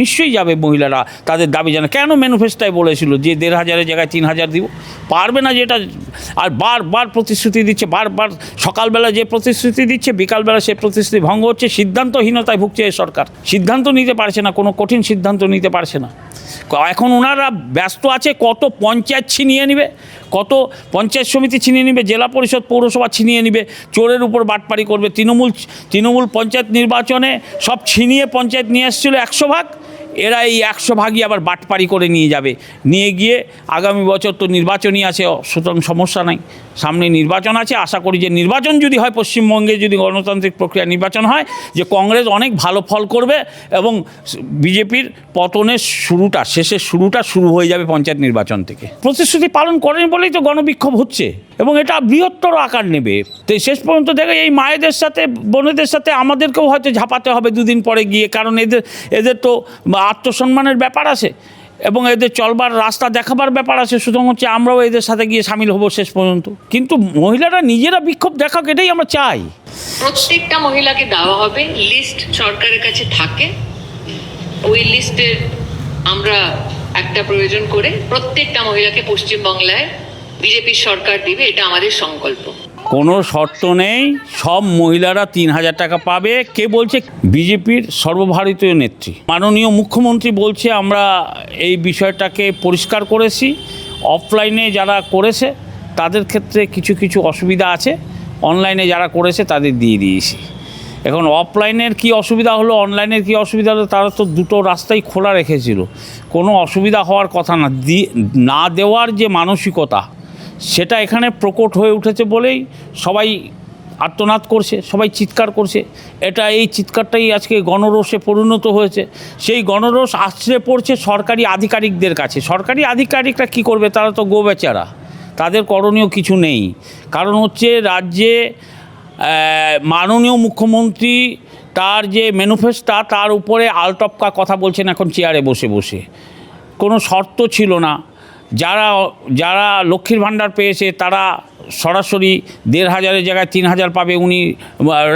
নিশ্চয়ই যাবে মহিলারা তাদের দাবি জানা। কেন ম্যানিফেস্টোয় বলেছিল যে ১,৫০০-এর জায়গায় ৩,০০০ দিব? পারবে না যেটা। আর বারবার প্রতিশ্রুতি দিচ্ছে, বারবার সকালবেলা যে প্রতিশ্রুতি দিচ্ছে বিকালবেলা সে প্রতিশ্রুতি ভঙ্গ হচ্ছে। সিদ্ধান্তহীনতায় ভুগছে এই সরকার, সিদ্ধান্ত নিতে পারছে না, কোনো কঠিন সিদ্ধান্ত নিতে পারছে না। এখন ওনারা ব্যস্ত আছে কত পঞ্চায়েত ছিনিয়ে নেবে, কত পঞ্চায়েত সমিতি ছিনিয়ে নেবে, জেলা পরিষদ পৌরসভা ছিনিয়ে নেবে, চোরের উপর বাটপাড়ি করবে। তৃণমূল পঞ্চায়েত নির্বাচনে সব ছিনিয়ে পঞ্চায়েত নিয়ে এসেছিলো ১০০ ভাগ, এরা এই ১০০ ভাগই আবার বাটপাড়ি করে নিয়ে যাবে। নিয়ে গিয়ে আগামী বছর তো নির্বাচনই আছে, সুতরাং সমস্যা নাই, সামনে নির্বাচন আছে। আশা করি যে নির্বাচন যদি হয়, পশ্চিমবঙ্গে যদি গণতান্ত্রিক প্রক্রিয়া নির্বাচন হয়, যে কংগ্রেস অনেক ভালো ফল করবে এবং বিজেপির পতনের শেষের শুরুটা শুরু হয়ে যাবে পঞ্চায়েত নির্বাচন থেকে। প্রতিশ্রুতি পালন করেন বলেই তো গণবিক্ষোভ হচ্ছে এবং এটা বৃহত্তর আকার নেবে। তো শেষ পর্যন্ত দেখে এই মায়েদের সাথে বোনেদের সাথে আমাদেরকেও হয়তো ঝাঁপাতে হবে দুদিন পরে গিয়ে, কারণ এদের তো আত্মসম্মানের ব্যাপার আছে এবং এদের চলবার রাস্তা দেখাবার ব্যাপার আছে। সুতরাং হচ্ছে আমরাও এদের সাথে গিয়ে সামিল হব শেষ পর্যন্ত। কিন্তু মহিলারা নিজেরা বিক্ষোভ দেখাক, এটাই আমরা চাই। প্রত্যেকটা মহিলাকে দেওয়া হবে লিস্ট, সরকারের কাছে থাকে ওই লিস্টের আমরা একটা প্রয়োজন করে প্রত্যেকটা মহিলাকে পশ্চিমবাংলায় বিজেপির সরকার দিবে, এটা আমাদের সংকল্প। কোনো শর্ত নেই, সব মহিলারা ৩,০০০ টাকা পাবে। কে বলছে? বিজেপির সর্বভারতীয় নেত্রী মাননীয় মুখ্যমন্ত্রী বলছে। আমরা এই বিষয়টাকে পরিষ্কার করেছি। অফলাইনে যারা করেছে তাদের ক্ষেত্রে কিছু কিছু অসুবিধা আছে, অনলাইনে যারা করেছে তাদের দিয়ে দিয়েছি। এখন অফলাইনের কি অসুবিধা হলো, অনলাইনের কি অসুবিধা হলো, তারা তো দুটো রাস্তাই খোলা রেখেছিল। কোনো অসুবিধা হওয়ার কথা না। না দেওয়ার যে মানসিকতা সেটা এখানে প্রকট হয়ে উঠেছে বলেই সবাই আর্তনাদ করছে, সবাই চিৎকার করছে। এই চিৎকারটাই আজকে গণরোষে পরিণত হয়েছে। সেই গণরোষ আশ্রয় পড়ছে সরকারি আধিকারিকদের কাছে। সরকারি আধিকারিকরা কি করবে? তারা তো গোবেচারা, তাদের করণীয় কিছু নেই। কারণ হচ্ছে রাজ্যে মাননীয় মুখ্যমন্ত্রী তার যে ম্যানিফেস্টো তার উপরে আলটপকা কথা বলছেন এখন চেয়ারে বসে বসে। কোনো শর্ত ছিল না। যারা লক্ষ্মীর ভাণ্ডার পেয়েছে তারা সরাসরি ১,৫০০-এর জায়গায় ৩,০০০ পাবে। উনি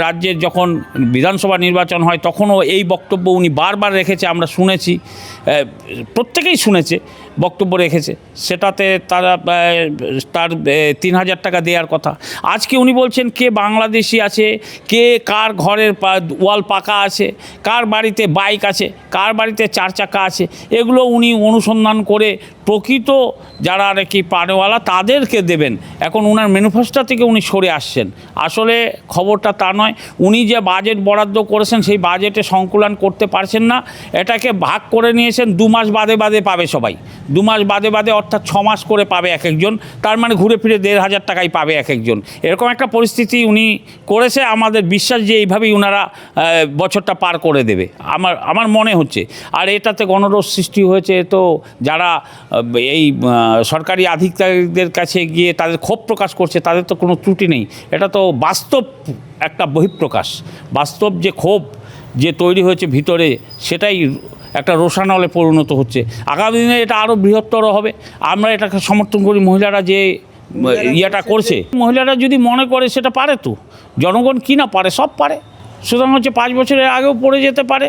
রাজ্যের যখন বিধানসভা নির্বাচন হয় তখনও এই বক্তব্য উনি বারবার রেখেছে, আমরা শুনেছি, প্রত্যেকেই শুনেছে, বক্তব্য রেখেছে। সেটাতে তার ৩,০০০ টাকা দেওয়ার কথা। আজকে উনি বলছেন কে বাংলাদেশি আছে, কে কার ঘরের ওয়াল পাকা আছে, কার বাড়িতে বাইক আছে, কার বাড়িতে ৪ চাকা আছে, এগুলো উনি অনুসন্ধান করে প্রকৃত যারা নাকি পানেওয়ালা তাদেরকে দেবেন। এখন ওনার ম্যানিফেস্টো থেকে উনি সরে আসছেন। আসলে খবরটা তা নয়। উনি যে বাজেট বরাদ্দ করেছেন সেই বাজেটে সংকুলন করতে পারছেন না। এটাকে ভাগ করে নিয়েছেন, ২ মাস বাদে বাদে পাবে সবাই, ২ মাস বাদে বাদে, অর্থাৎ ৬ মাস করে পাবে এক একজন। তার মানে ঘুরে ফিরে ১,৫০০ টাকাই পাবে এক একজন। এরকম একটা পরিস্থিতি উনি করেছে। আমাদের বিশ্বাস যে এইভাবেই ওনারা বছরটা পার করে দেবে, আমার মনে হচ্ছে। আর এটাতে গণরোষ সৃষ্টি হয়েছে। তো যারা এই সরকারি আধিকারিকদের কাছে গিয়ে তাদের ক্ষোভ প্রকাশ করছে তাদের তো কোনো ত্রুটি নেই। এটা তো বাস্তব একটা বহিঃপ্রকাশ। বাস্তব যে ক্ষোভ যে তৈরি হয়েছে ভিতরে, সেটাই একটা রোষানলে পরিণত হচ্ছে। আগামী দিনে এটা আরও বৃহত্তর হবে। আমরা এটাকে সমর্থন করি। মহিলারা যে ইয়েটা করছে, মহিলারা যদি মনে করে সেটা পারে, তো জনগণ কি না পারে, সব পারে। সুতরাং হচ্ছে ৫ বছরের আগেও পড়ে যেতে পারে।